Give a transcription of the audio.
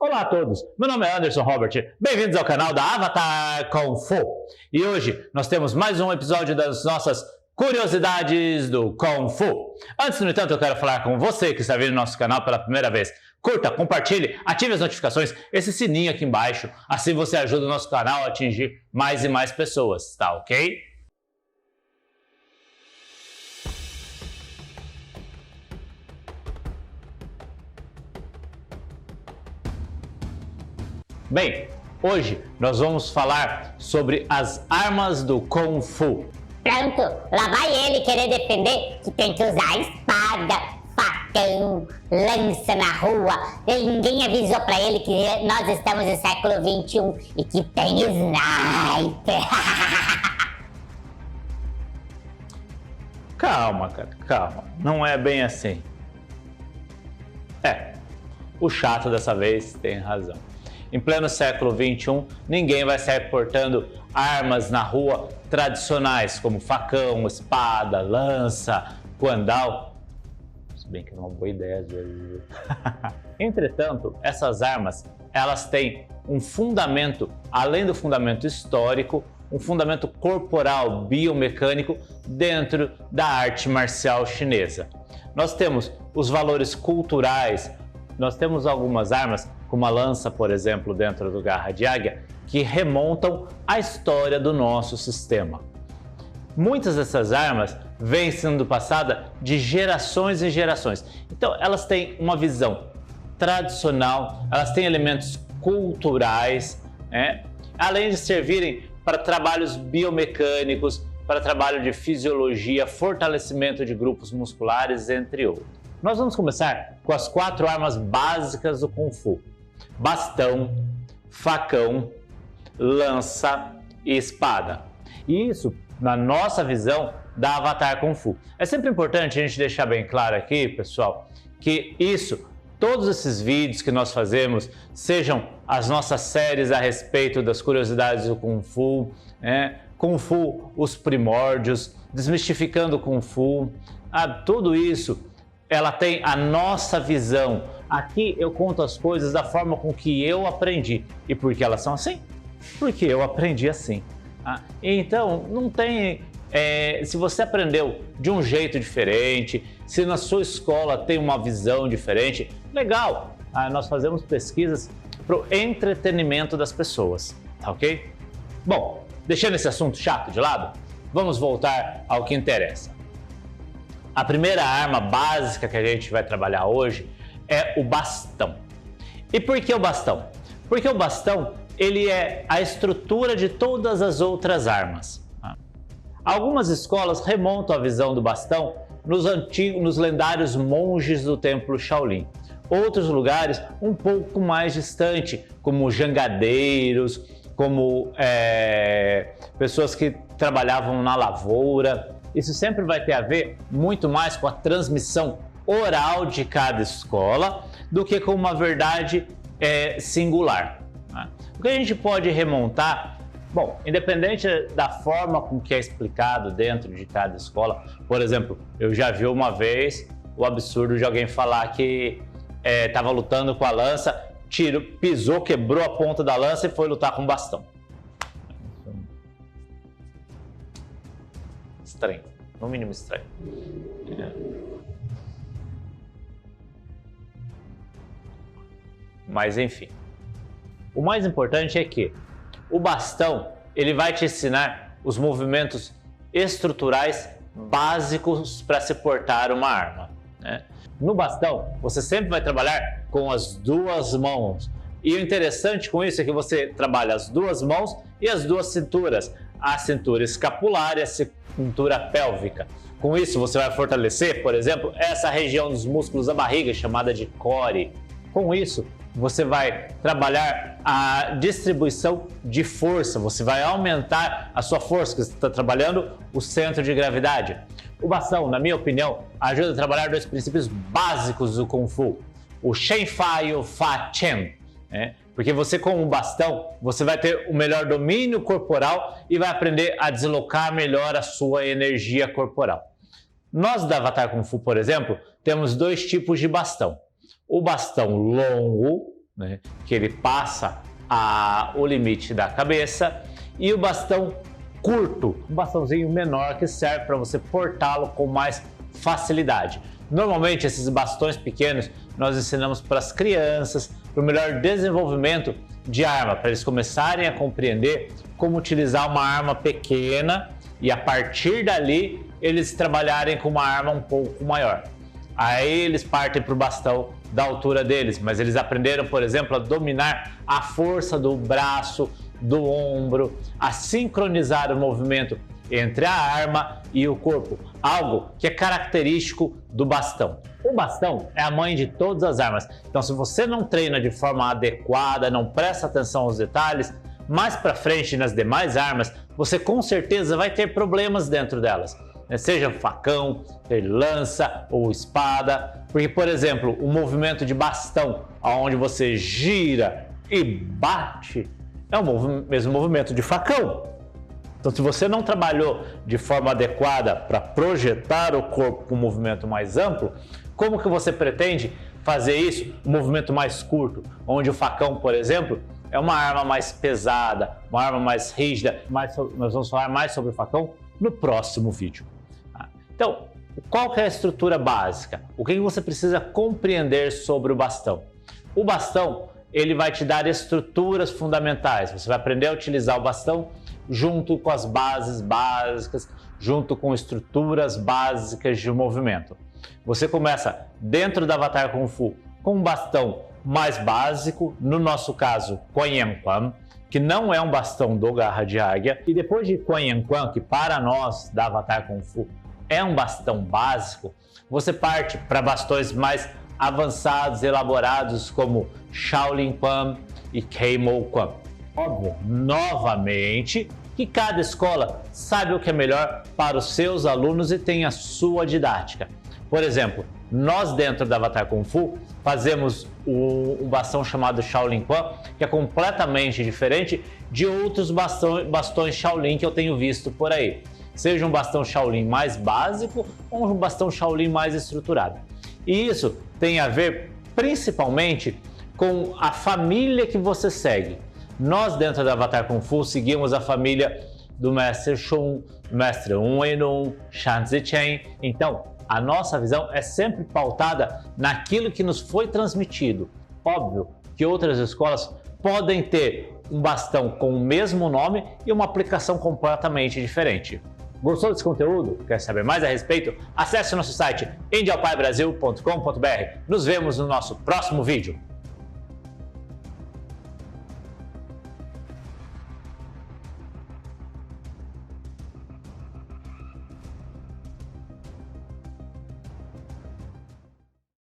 Olá a todos, meu nome é Anderson Robert, bem-vindos ao canal da Avatar Kung Fu. E hoje nós temos mais um episódio das nossas curiosidades do Kung Fu. Antes, no entanto, eu quero falar com você que está vendo nosso canal pela primeira vez. Curta, compartilhe, ative as notificações, esse sininho aqui embaixo, assim você ajuda o nosso canal a atingir mais e mais pessoas, tá ok? Bem, hoje nós vamos falar sobre as armas do Kung Fu. Pronto, lá vai ele querer defender que tem que usar espada, facão, lança na rua. Ninguém avisou pra ele que nós estamos no século XXI e que tem sniper. Calma, cara, calma. Não é bem assim. O chato dessa vez tem razão. Em pleno século XXI, ninguém vai sair portando armas na rua tradicionais, como facão, espada, lança, guandal. Se bem que é uma boa ideia às vezes. Entretanto, essas armas, elas têm um fundamento, além do fundamento histórico, um fundamento corporal, biomecânico, dentro da arte marcial chinesa. Nós temos os valores culturais, nós temos algumas armas, como a lança, por exemplo, dentro do Garra de Águia, que remontam à história do nosso sistema. Muitas dessas armas vêm sendo passadas de gerações em gerações. Então, elas têm uma visão tradicional, elas têm elementos culturais, além de servirem para trabalhos biomecânicos, para trabalho de fisiologia, fortalecimento de grupos musculares, entre outros. Nós vamos começar com as 4 armas básicas do Kung Fu: bastão, facão, lança e espada. E isso, na nossa visão, da Avatar Kung Fu. É sempre importante a gente deixar bem claro aqui, pessoal, que todos esses vídeos que nós fazemos, sejam as nossas séries a respeito das curiosidades do Kung Fu, Kung Fu, os primórdios, desmistificando o Kung Fu, tudo isso, ela tem a nossa visão. Aqui eu conto as coisas da forma com que eu aprendi. E por que elas são assim? Porque eu aprendi assim. Então, não tem... se você aprendeu de um jeito diferente, se na sua escola tem uma visão diferente, legal! Nós fazemos pesquisas para o entretenimento das pessoas, tá ok? Bom, deixando esse assunto chato de lado, vamos voltar ao que interessa. A primeira arma básica que a gente vai trabalhar hoje é o bastão. E por que o bastão? Porque o bastão, ele é a estrutura de todas as outras armas. Algumas escolas remontam a visão do bastão nos lendários monges do templo Shaolin. Outros lugares um pouco mais distante, como jangadeiros, como pessoas que trabalhavam na lavoura. Isso sempre vai ter a ver muito mais com a transmissão oral de cada escola do que com uma verdade singular. O que a gente pode remontar, bom, independente da forma com que é explicado dentro de cada escola, por exemplo, eu já vi uma vez o absurdo de alguém falar que estava lutando com a lança, pisou, quebrou a ponta da lança e foi lutar com o bastão. Estranho, no mínimo estranho. Mas enfim, o mais importante é que o bastão, ele vai te ensinar os movimentos estruturais básicos para se portar uma arma. No bastão, você sempre vai trabalhar com as 2 mãos. E o interessante com isso é que você trabalha as 2 mãos e as 2 cinturas. A cintura escapular e a cintura pélvica. Com isso, você vai fortalecer, por exemplo, essa região dos músculos da barriga, chamada de core. Com isso, você vai trabalhar a distribuição de força, você vai aumentar a sua força, que você está trabalhando o centro de gravidade. O bastão, na minha opinião, ajuda a trabalhar 2 princípios básicos do Kung Fu: o Shen Fa e o Fa Chen. Porque você, com o bastão, você vai ter o melhor domínio corporal e vai aprender a deslocar melhor a sua energia corporal. Nós da Avatar Kung Fu, por exemplo, temos 2 tipos de bastão. O bastão longo, né, que ele passa o limite da cabeça, e o bastão curto, um bastãozinho menor que serve para você portá-lo com mais facilidade. Normalmente esses bastões pequenos nós ensinamos para as crianças, para o melhor desenvolvimento de arma, para eles começarem a compreender como utilizar uma arma pequena e a partir dali eles trabalharem com uma arma um pouco maior. Aí eles partem para o bastão da altura deles, mas eles aprenderam, por exemplo, a dominar a força do braço, do ombro, a sincronizar o movimento entre a arma e o corpo, algo que é característico do bastão. O bastão é a mãe de todas as armas, então se você não treina de forma adequada, não presta atenção aos detalhes, mais para frente nas demais armas, você com certeza vai ter problemas dentro delas. Seja facão, lança ou espada, porque, por exemplo, o movimento de bastão, onde você gira e bate, é o mesmo movimento de facão. Então, se você não trabalhou de forma adequada para projetar o corpo com um movimento mais amplo, como que você pretende fazer isso, um movimento mais curto, onde o facão, por exemplo, é uma arma mais pesada, uma arma mais rígida, nós vamos falar mais sobre o facão no próximo vídeo. Então, qual que é a estrutura básica? O que você precisa compreender sobre o bastão? O bastão, ele vai te dar estruturas fundamentais. Você vai aprender a utilizar o bastão junto com as bases básicas, junto com estruturas básicas de movimento. Você começa dentro da Avatar Kung Fu com um bastão mais básico, no nosso caso, Quan Yan Quan, que não é um bastão do Garra de Águia. E depois de Quan Yan Quan, que para nós da Avatar Kung Fu é um bastão básico, você parte para bastões mais avançados, elaborados, como Shaolin Quan e Keimou Quan. Óbvio, novamente, que cada escola sabe o que é melhor para os seus alunos e tem a sua didática. Por exemplo, nós dentro da Avatar Kung Fu fazemos um bastão chamado Shaolin Quan, que é completamente diferente de outros bastões Shaolin que eu tenho visto por aí. Seja um bastão Shaolin mais básico ou um bastão Shaolin mais estruturado. E isso tem a ver principalmente com a família que você segue. Nós dentro da Avatar Kung Fu seguimos a família do Mestre Shun, Mestre Wenun, Shan Zichen. Então, a nossa visão é sempre pautada naquilo que nos foi transmitido. Óbvio que outras escolas podem ter um bastão com o mesmo nome e uma aplicação completamente diferente. Gostou desse conteúdo? Quer saber mais a respeito? Acesse o nosso site indiaopaibrasil.com.br. Nos vemos no nosso próximo vídeo.